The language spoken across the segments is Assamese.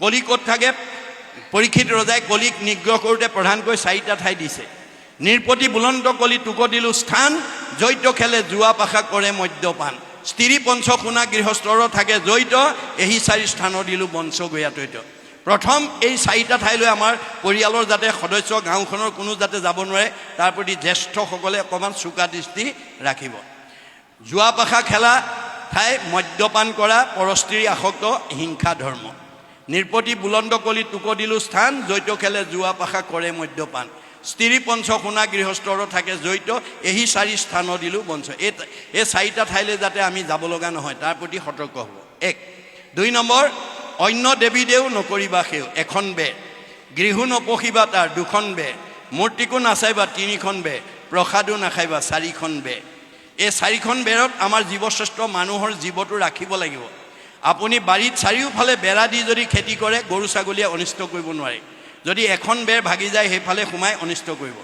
কলি ক'ত থাকে? পৰীক্ষিত ৰজাই কলিক নিগ্ৰহ কৰোঁতে প্ৰধানকৈ 4টা ঠাই দিছে। নিৰপতি বুলন্ত কলি তোক দিলো স্থান, জৈত খেলে জুৱা পাশা কৰে মদ্যপান। স্ত্ৰী পঞ্চ শুনা গৃহস্থৰ থাকে জৈত, এই 4 স্থান দিলো বংশ গয়াতৈত। প্ৰথম এই 4টা ঠাইলৈ আমাৰ পৰিয়ালৰ যাতে সদস্য গাঁওখনৰ কোনো যাতে যাব নোৱাৰে তাৰ প্ৰতি জ্যেষ্ঠসকলে অকণমান চোকা দৃষ্টি ৰাখিব। জুৱা পাশা খেলা ঠাই, মদ্যপান কৰা, পৰস্ত্ৰী আসক্ত, হিংসা ধৰ্ম। নিৰপতি বুলন্ত কলি তোক দিলো স্থান, জৈত খেলে জুৱা পাশা কৰে মদ্যপান। স্ত্ৰী পঞ্চ শুনা গৃহস্থৰ থাকে জৈত, এই 4 স্থান দিলো বংশ। এই 4টা ঠাইলৈ যাতে আমি যাব লগা নহয় তাৰ প্ৰতি সতৰ্ক হ'ব। 1। 2 নম্বৰ, অন্য দেৱী দেও নকৰিবা সেও, 1খন বে। গৃহো নপঢ়িবা তাৰ 2খন বে। মূৰ্তিকো নাচাইবা 3খন বে। প্ৰসাদো নাখাইবা 4খন বে। এই 4খন বেৰত আমাৰ জীৱশ্ৰেষ্ঠ মানুহৰ জীৱটো ৰাখিব লাগিব। আপুনি বাৰীত চাৰিওফালে বেৰা দি যদি খেতি কৰে গৰু ছাগলীয়ে অনিষ্ট কৰিব নোৱাৰে। যদি এখন বেৰ ভাগি যায় সেইফালে সোমাই অনিষ্ট কৰিব।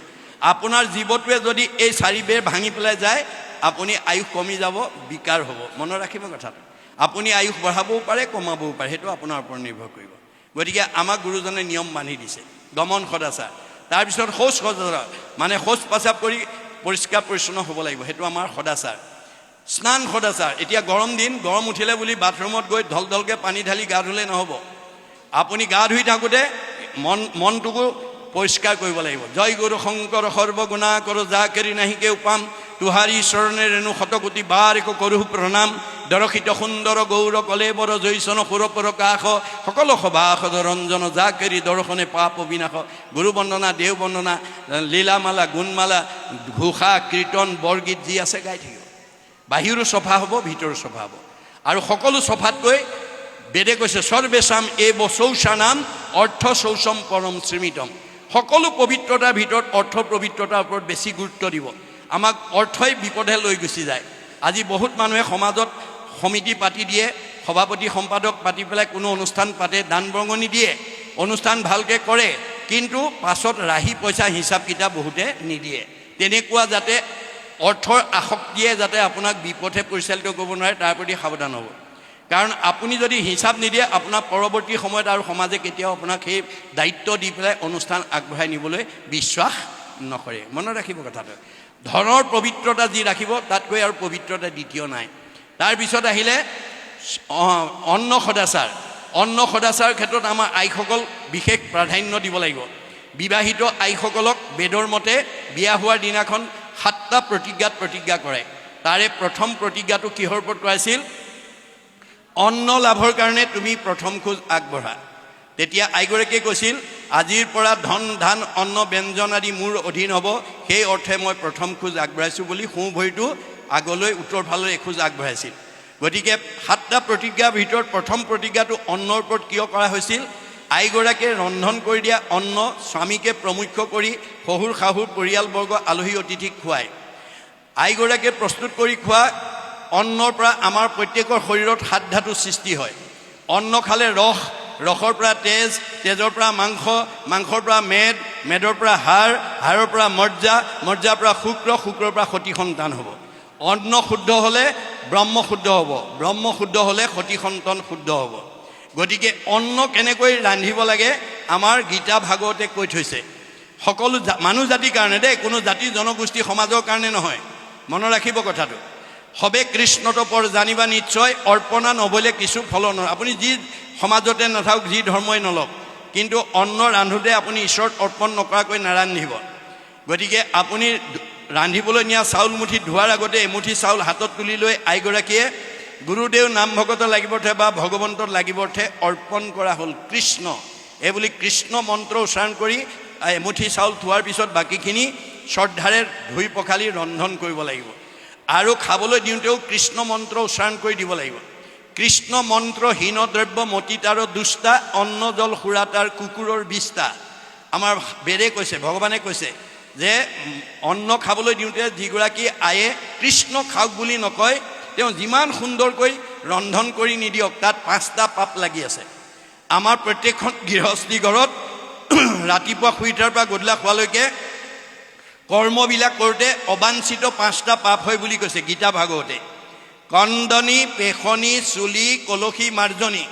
আপোনাৰ জীৱটোৱে যদি এই 4 বেৰ ভাঙি পেলাই যায় আপুনি আয়ুস কমি যাব, বিকাৰ হ'ব। মনত ৰাখিব কথাটো। আপুনি আয়ুস বঢ়াবও পাৰে কমাবও পাৰে, সেইটো আপোনাৰ ওপৰত নিৰ্ভৰ কৰিব। গতিকে আমাক গুৰুজনে নিয়ম বান্ধি দিছে। গমন সদাচাৰ, তাৰপিছত শৌচ সদাচাৰ, মানে শৌচ প্ৰস্ৰাৱ কৰি পৰিষ্কাৰ পৰিচ্ছন্ন হ'ব লাগিব, সেইটো আমাৰ সদাচাৰ। স্নান সদাচাৰ, এতিয়া গৰম দিন, গৰম উঠিলে বুলি বাথৰুমত গৈ ঢলকে পানী ঢালি গা ধুলে নহ'ব। আপুনি গা ধুই থাকোঁতে মনটোকো পৰিষ্কাৰ কৰিব লাগিব। জয় গুৰু শংকৰ সৰ্বগুণা কৰো যা কেৰি নাহিকে উপাম, তুহাৰী চৰণে ৰেণু শতকোটি বাৰ একো কৰোঁ প্ৰণাম। দৰশিত সুন্দৰ গৌৰ কলেবৰ জৈচন সুৰপৰ কাষ, সকলো সভাসদ ৰঞ্জন যা কেৰি দৰ্শনে পাপ বিনাশ। গুৰু বন্দনা, দেও বন্দনা, লীলামালা, গুণমালা, ঘোষা, কীৰ্তন, বৰগীত যি আছে গাই থাকিব। বাহিৰো চফা হ'ব, ভিতৰো চফা হ'ব। আৰু সকলো চফাতকৈ বেদে কৈছে সৰ্বেশাম এব শৌচানাম অৰ্থ শৌচম পৰম শ্ৰীমিতম। সকলো পবিত্ৰতাৰ ভিতৰত অৰ্থ পবিত্ৰতাৰ ওপৰত বেছি গুৰুত্ব দিব। আমাক অৰ্থই বিপদে লৈ গুচি যায়। আজি বহুত মানুহে সমাজত সমিতি পাতি দিয়ে, সভাপতি সম্পাদক পাতি পেলাই কোনো অনুষ্ঠান পাতে, দান বৰঙণি দিয়ে, অনুষ্ঠান ভালকৈ কৰে, কিন্তু পাছত ৰাহি পইচা হিচাপ কিতাপ বহুতে নিদিয়ে। তেনেকুৱা যাতে অৰ্থৰ আসক্তিয়ে যাতে আপোনাক বিপথে পৰিচালিত কৰিব নোৱাৰে তাৰ প্ৰতি সাৱধান হ'ব। কাৰণ আপুনি যদি হিচাপ নিদিয়ে আপোনাৰ পৰৱৰ্তী সময়ত আৰু সমাজে কেতিয়াও আপোনাক সেই দায়িত্ব দি পেলাই অনুষ্ঠান আগবঢ়াই নিবলৈ বিশ্বাস নকৰে। মনত ৰাখিব কথাটো। ধনৰ পবিত্ৰতা যি ৰাখিব তাতকৈ আৰু পবিত্ৰতা দ্বিতীয় নাই। তাৰপিছত আহিলে অন্ন সদাচাৰ। অন্ন সদাচাৰ ক্ষেত্ৰত আমাৰ আইসকল বিশেষ প্ৰাধান্য দিব লাগিব। বিবাহিত আইসকলক বেদৰ মতে বিয়া হোৱাৰ দিনাখন 7টা প্ৰতিজ্ঞাত প্ৰতিজ্ঞা কৰে। তাৰে প্ৰথম প্ৰতিজ্ঞাটো কিহৰ ওপৰত কৰাইছিল? অন্ন লাভৰ কাৰণে তুমি প্ৰথম খোজ আগবঢ়া। তেতিয়া আইগৰাকীয়ে কৈছিল আজিৰ পৰা ধন ধান অন্ন ব্যঞ্জন আদি মোৰ অধীন হ'ব, সেই অৰ্থে মই প্ৰথম খোজ আগবঢ়াইছোঁ বুলি সোঁ ভৰিটো আগলৈ উত্তৰ ফাললৈ এখোজ আগবঢ়াইছিল। গতিকে 7টা প্ৰতিজ্ঞাৰ ভিতৰত প্ৰথম প্ৰতিজ্ঞাটো অন্নৰ ওপৰত কিয় কৰা হৈছিল? আইগৰাকীয়ে ৰন্ধন কৰি দিয়া অন্ন স্বামীকে প্ৰমুখ্য কৰি শহুৰ শাহুৰ পৰিয়ালবৰ্গ আলহী অতিথিক খুৱায়। আইগৰাকীয়ে প্ৰস্তুত কৰি খোৱা অন্নৰ পৰা আমাৰ প্ৰত্যেকৰ শৰীৰত 7 ধাতু সৃষ্টি হয়। অন্ন খালে ৰস, ৰসৰ পৰা তেজ, তেজৰ পৰা মাংস, মাংসৰ পৰা মেদ, মেদৰ পৰা হাড়, হাড়ৰ পৰা মজ্জা, মজ্জাৰ পৰা শুক্ৰ, শুক্ৰৰ পৰা সতি সন্তান হ'ব। অন্ন শুদ্ধ হ'লে ব্ৰহ্ম শুদ্ধ হ'ব, ব্ৰহ্ম শুদ্ধ হ'লে সতি সন্তান শুদ্ধ হ'ব। গতিকে অন্ন কেনেকৈ ৰান্ধিব লাগে আমাৰ গীতা ভাগৱতে কৈ থৈছে। সকলো মানুহ জাতিৰ কাৰণে দেই, কোনো জাতি জনগোষ্ঠী সমাজৰ কাৰণে নহয়। মনত ৰাখিব কথাটো। সবে কৃষ্ণটো পৰ জানিবা নিশ্চয়, অৰ্পণা নবলে কিছু ফল নহয়। আপুনি যি সমাজতে নাথাকক, যি ধৰ্মই নলওক, কিন্তু অন্ন ৰান্ধোতে আপুনি ঈশ্বৰত অৰ্পণ নকৰাকৈ নাৰান্ধিব। গতিকে আপুনি ৰান্ধিবলৈ নিয়া চাউল মুঠি ধোৱাৰ আগতে এমুঠি চাউল হাতত তুলি লৈ আইগৰাকীয়ে গুৰুদেৱ নাম ভকত লাগিবৰ্থে বা ভগৱন্তত লাগিবৰ্থে অৰ্পণ কৰা হ'ল কৃষ্ণ, এই বুলি কৃষ্ণ মন্ত্ৰ উচ্চাৰণ কৰি এমুঠি চাউল থোৱাৰ পিছত বাকীখিনি শ্ৰদ্ধাৰে ধুই পখালি ৰন্ধন কৰিব লাগিব। আৰু খাবলৈ দিওঁতেও কৃষ্ণ মন্ত্ৰ উচ্চাৰণ কৰি দিব লাগিব। কৃষ্ণ মন্ত্ৰ হীন দ্ৰব্য মতিতাৰ দুষ্টা, অন্ন জল সুৰাতাৰ কুকুৰৰ বিষ্টা। আমাৰ বেদে কৈছে, ভগৱানে কৈছে যে অন্ন খাবলৈ দিওঁতে যিগৰাকী আয়ে কৃষ্ণ খাওক বুলি নকয়, তেওঁ যিমান সুন্দৰকৈ ৰন্ধন কৰি নিদিয়ক তাত 5টা পাপ লাগি আছে। আমাৰ প্ৰত্যেকখন গৃহস্থী ঘৰত ৰাতিপুৱা শুই উঠাৰ পৰা গধূলা খোৱালৈকে কৰ্মবিলাক কৰোঁতে অবাঞ্ছিত 5টা পাপ হয় বুলি কৈছে গীতা ভাগৱতে। কন্দনি, পেশনি, চুলি, কলসী, মাৰ্জনী।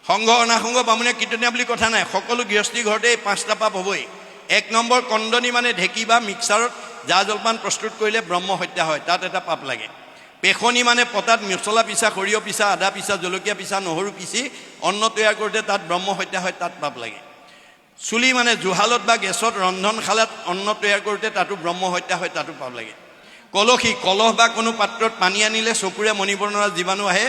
সংঘ অনাসংঘ বামুণীয়া কীৰ্তনীয়া বুলি কথা নাই, সকলো গৃহস্থী ঘৰতে এই 5টা পাপ হ'বই। 1 নম্বৰ কন্দনি মানে ঢেঁকী বা মিক্সাৰত জা জলপান প্ৰস্তুত কৰিলে ব্ৰহ্ম হত্যা হয়, তাত এটা পাপ লাগে। পেখনি মানে পতাত মছলা পিছা, সৰিয়হ পিছা, আদা পিছা, জলকীয়া পিছা, নহৰু পিচি অন্ন তৈয়াৰ কৰোঁতে তাত ব্ৰহ্ম হত্যা হয়, তাত পাপ লাগে। চুলি মানে জুহালত বা গেছত ৰন্ধনশালাত অন্ন তৈয়াৰ কৰোঁতে তাতো ব্ৰহ্ম হত্যা হয়, তাতো পাপ লাগে। কলহী, কলহ বা কোনো পাত্ৰত পানী আনিলে চকুৰে মনিব নোৱাৰা জীৱাণু আহে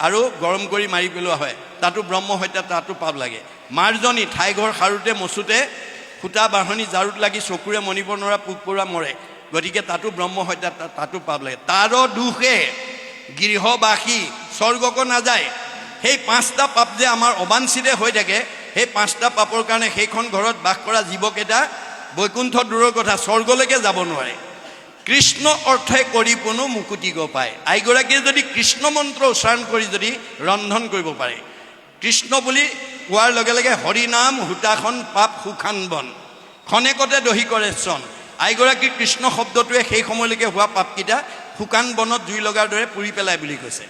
আৰু গৰম কৰি মাৰি পেলোৱা হয়, তাতো ব্ৰহ্ম হত্যা, তাতো পাপ লাগে। মাৰ্জনী, ঠাইঘৰ সাৰোঁতে মচোঁতে সূতা বাঢ়নি জাৰুত লাগি চকুৰে মনিব নোৱাৰা পোক পৰুৱা মৰে, গতিকে তাতো ব্ৰহ্ম হত্যা, তাতো পাপ লাগে। তাৰ দুখে গৃহবাসী স্বৰ্গকো নাযায়। সেই 5টা পাপ যে আমাৰ অবাঞ্ছিতে হৈ থাকে, সেই 5টা পাপৰ কাৰণে সেইখন ঘৰত বাস কৰা জীৱকেইটা বৈকুণ্ঠ দূৰৰ কথা স্বৰ্গলৈকে যাব নোৱাৰে। কৃষ্ণ অৰ্থে কৰি কোনো মুকুতি গো পায়। আইগৰাকীয়ে যদি কৃষ্ণ মন্ত্ৰ উচ্চাৰণ কৰি যদি ৰন্ধন কৰিব পাৰে, কৃষ্ণ বুলি কোৱাৰ লগে লগে হৰিনাম হুতাখন পাপ সুখান বন, খনেকতে দহি কৰে চন। আইগৰাকীৰ কৃষ্ণ শব্দটোৱে সেই সময়লৈকে হোৱা পাপকেইটা শুকান বনত জুই লগাৰ দৰে পুৰি পেলাই বুলি কৈছে।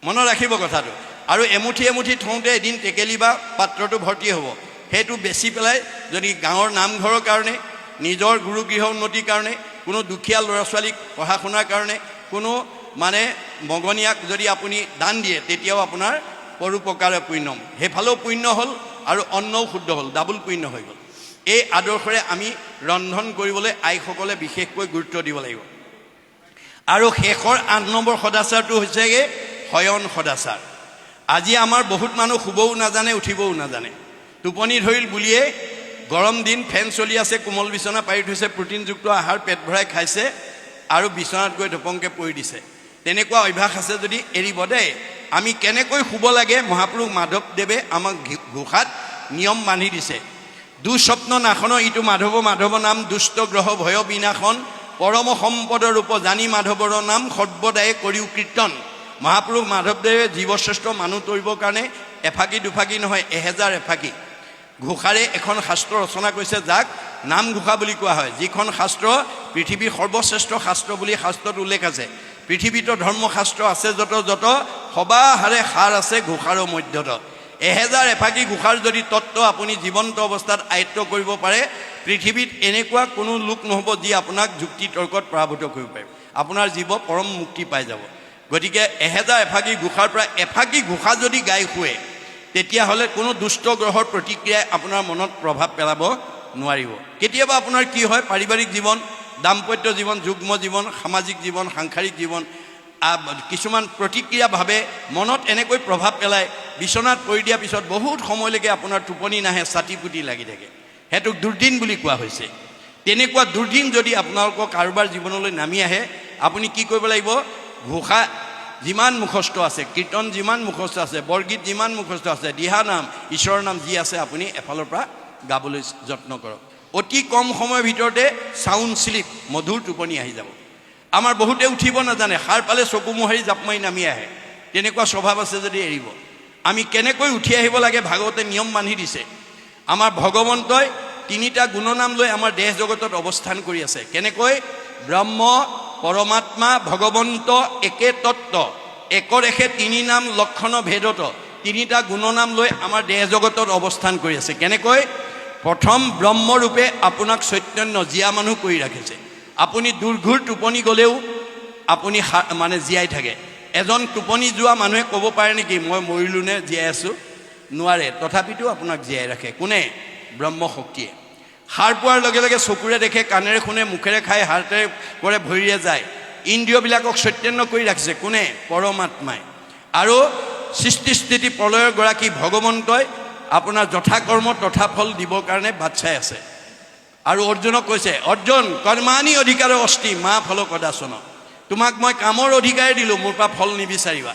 মনত ৰাখিব কথাটো। আৰু এমুঠি এমুঠি থওঁতে এদিন টেকেলি বা পাত্ৰটো ভৰ্তি হ'ব, সেইটো বেচি পেলাই যদি গাঁৱৰ নামঘৰৰ কাৰণে, নিজৰ গুৰু গৃহ উন্নতিৰ কাৰণে, কোনো দুখীয়া ল'ৰা ছোৱালীক পঢ়া শুনাৰ কাৰণে, কোনো মানে মগনীয়াক যদি আপুনি দান দিয়ে, তেতিয়াও আপোনাৰ পৰোপকাৰে পুণ্যম, সেইফালেও পুণ্য হ'ল আৰু অন্নও শুদ্ধ হ'ল, ডাবুল পুণ্য হৈ গ'ল। এই আদৰ্শৰে আমি ৰন্ধন কৰিবলৈ আইসকলে বিশেষকৈ গুৰুত্ব দিব লাগিব। আৰু শেষৰ 8 নম্বৰ সদাচাৰটো হৈছেগৈ শয়ন সদাচাৰ। আজি আমাৰ বহুত মানুহ শুবও নাজানে, উঠিবও নাজানে। টোপনি ধৰিল বুলিয়ে গৰম দিন, ফেন চলি আছে, কোমল বিচনা পাৰি থৈছে, প্ৰটিনযুক্ত আহাৰ পেট ভৰাই খাইছে আৰু বিচনাত গৈ ধপংকে পৰি দিছে। তেনেকুৱা অভ্যাস আছে যদি এৰিব দেই। আমি কেনেকৈ শুব লাগে মহাপুৰুষ মাধৱদেৱে আমাক ঘোষাত নিয়ম বান্ধি দিছে। দুঃস্বপ্ন নাশন ইটো মাধৱ মাধৱ নাম, দুষ্ট গ্ৰহ ভয় বিনাশন, পৰম সম্পদৰ ৰূপ জানি মাধৱৰ নাম, সৰ্বদায়ে কৰিও কীৰ্তন। মহাপুৰুষ মাধৱদেৱে জীৱশ্ৰেষ্ঠ মানুহ তৰিবৰ কাৰণে এফাকি দুফাকি নহয়, 1000 এফাকি ঘোষাৰে এখন শাস্ত্ৰ ৰচনা কৰিছে, যাক নামঘোষা বুলি কোৱা হয়। যিখন শাস্ত্ৰ পৃথিৱীৰ সৰ্বশ্ৰেষ্ঠ শাস্ত্ৰ বুলি শাস্ত্ৰত উল্লেখ আছে। পৃথিৱীতো ধৰ্মশাস্ত্ৰ আছে যত সবাহাৰে সাৰ আছে ঘোষাৰৰ মধ্যত। 1000 এফাকি ঘোষাৰ যদি তত্ত্ব আপুনি জীৱন্ত অৱস্থাত আয়ত্ব কৰিব পাৰে, পৃথিৱীত এনেকুৱা কোনো লোক নহ'ব যি আপোনাক যুক্তি তৰ্কত পৰাভূত কৰিব পাৰিব। আপোনাৰ জীৱ পৰম মুক্তি পাই যাব। গতিকে 1000 এফাকি ঘোষাৰ পৰা এফাকি ঘোষা যদি গাই শুৱে, তেতিয়াহ'লে কোনো দুষ্ট গ্ৰহৰ প্ৰতিক্ৰিয়াই আপোনাৰ মনত প্ৰভাৱ পেলাব নোৱাৰিব। কেতিয়াবা আপোনাৰ কি হয়, পাৰিবাৰিক জীৱন, দাম্পত্য জীৱন, যুগ্ম জীৱন, সামাজিক জীৱন, সাংসাৰিক জীৱন, কিছুমান প্ৰতিক্ৰিয়াভাৱে মনত এনেকৈ প্ৰভাৱ পেলায়, বিচনাত পৰি দিয়াৰ পিছত বহুত সময়লৈকে আপোনাৰ টোপনি নাহে, ছাতি পুতি লাগি থাকে। সেইটোক দুৰ্দিন বুলি কোৱা হৈছে। তেনেকুৱা দুৰ্দিন যদি আপোনালোকৰ কাৰোবাৰ জীৱনলৈ নামি আহে, আপুনি কি কৰিব লাগিব? ঘোষা যিমান মুখস্থ আছে, কীৰ্তন যিমান মুখস্থ আছে, বৰগীত যিমান মুখস্থ আছে, দিহানাম, ঈশ্বৰৰ নাম যি আছে, আপুনি এফালৰ পৰা গাবলৈ যত্ন কৰক। অতি কম সময়ৰ ভিতৰতে চাউণ্ড স্লিপ, মধুৰ টোপনি আহি যাব। আমাৰ বহুতে উঠিব নাজানে, সাৰ পালে চকু মোহাৰি জাপ মাৰি নামি আহে। তেনেকুৱা স্বভাৱ আছে যদি এৰিব। আমি কেনেকৈ উঠি আহিব লাগে ভাগৱতে নিয়ম বান্ধি দিছে। আমাৰ ভগৱন্তই 3টা গুণনাম লৈ আমাৰ দেহ জগতত অৱস্থান কৰি আছে। কেনেকৈ? ব্ৰহ্ম, পৰমাত্মা, ভগৱন্ত একে তত্ত্ব, একৰ একে 3 নাম লক্ষণ ভেদত 3টা গুণনাম লৈ আমাৰ দেহ জগতত অৱস্থান কৰি আছে। কেনেকৈ? প্ৰথম ব্ৰহ্মৰূপে আপোনাক চৈতন্য জীয়া মানুহ কৰি ৰাখিছে। আপুনি দুৰ্ঘূৰ টোপনি গ'লেও আপুনি মানে জীয়াই থাকে। এজন টোপনি যোৱা মানুহে ক'ব পাৰে নেকি মই মৰিলোঁ নে জীয়াই আছোঁ? নোৱাৰে। তথাপিতো আপোনাক জীয়াই ৰাখে কোনে? ব্ৰহ্ম শক্তিয়ে। সাৰ পোৱাৰ লগে লগে চকুৰে দেখে, কাণেৰে শুনে, মুখেৰে খাই, হাতেৰে কৰে, ভৰিৰে যায়। ইন্দ্ৰিয়বিলাকক চৈতন্য কৰি ৰাখিছে কোনে? পৰমাত্মাই। আৰু সৃষ্টি স্থিতি প্ৰলয়ৰ গৰাকী ভগৱন্তই আপোনাৰ যথাকৰ্ম তথা ফল দিবৰ কাৰণে বাট চাই আছে। আৰু অৰ্জুনক কৈছে, অৰ্জুন কৰ্মাণি অধিকাৰ অস্তি মা ফল কদাচন। তোমাক মই কামৰ অধিকাৰে দিলোঁ, মোৰ পৰা ফল নিবিচাৰিবা।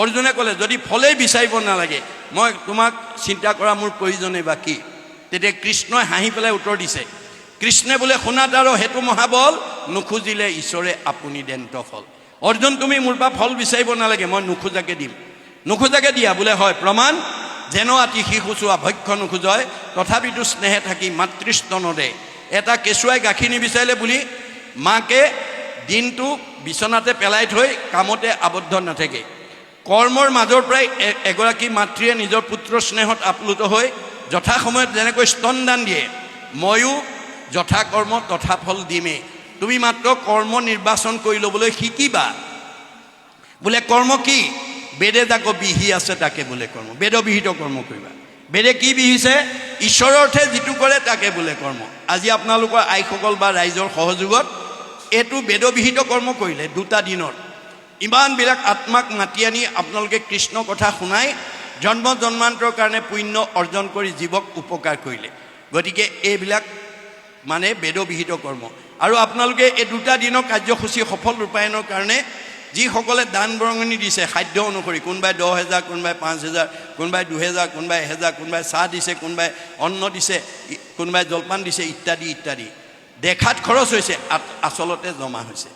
অৰ্জুনে ক'লে, যদি ফলেই বিচাৰিব নালাগে, মই তোমাক চিন্তা কৰা মোৰ প্ৰয়োজনেই বা কি? তেতিয়া কৃষ্ণই হাঁহি পেলাই উত্তৰ দিছে, কৃষ্ণে বোলে শুনাত আৰু সেইটো মহাবল, নুখুজিলে ঈশ্বৰে আপুনি দেন্ত ফল। অৰ্জুন তুমি মোৰ পৰা ফল বিচাৰিব নালাগে, মই নুখোজাকে দিম। নুখোজাকে দিয়া বোলে হয়, প্ৰমাণ যেন আতি শিশু চোৱা ভক্ষ নোখোজয়, তথাপিতো স্নেহে থাকি মাতৃস্তনদে। এটা কেঁচুৱাই গাখীৰ নিবিচাৰিলে বুলি মাকে দিনটো বিচনাতে পেলাই থৈ কামতে আবদ্ধ নাথাকে। কৰ্মৰ মাজৰ পৰাই এগৰাকী মাতৃয়ে নিজৰ পুত্ৰ স্নেহত আপ্লুত হৈ যথাসময়ত যেনেকৈ স্তনদান দিয়ে, ময়ো যথা কৰ্ম তথা ফল দিমেই। তুমি মাত্ৰ কৰ্ম নিৰ্বাচন কৰি ল'বলৈ শিকিবা। বোলে কৰ্ম কি? বেদে যাক বিহি আছে তাকে বোলে কৰ্ম, বেদবিহিত কৰ্ম কৰিবা। বেদে কি বিহিছে? ঈশ্বৰৰ অৰ্থে যিটো কৰে তাকে বোলে কৰ্ম। আজি আপোনালোকৰ আইসকল বা ৰাইজৰ সহযোগত এইটো বেদবিহিত কৰ্ম কৰিলে 2টা দিনত। ইমানবিলাক আত্মাক মাতি আনি আপোনালোকে কৃষ্ণ কথা শুনাই জন্ম জন্মান্তৰ কাৰণে পুণ্য অৰ্জন কৰি জীৱক উপকাৰ কৰিলে। গতিকে এইবিলাক মানে বেদবিহিত কৰ্ম। আৰু আপোনালোকে এই 2টা দিনৰ কাৰ্যসূচী সফল ৰূপায়ণৰ কাৰণে যিসকলে দান বৰঙণি দিছে সাধ্য অনুসৰি, কোনোবাই 10,000, কোনোবাই 5,000, কোনোবাই 2,000, কোনোবাই 1,000, কোনোবাই চাহ দিছে, কোনোবাই অন্ন দিছে, কোনোবাই জলপান দিছে, ইত্যাদি ইত্যাদি। দেখাত খৰচ হৈছে, আচলতে জমা হৈছে।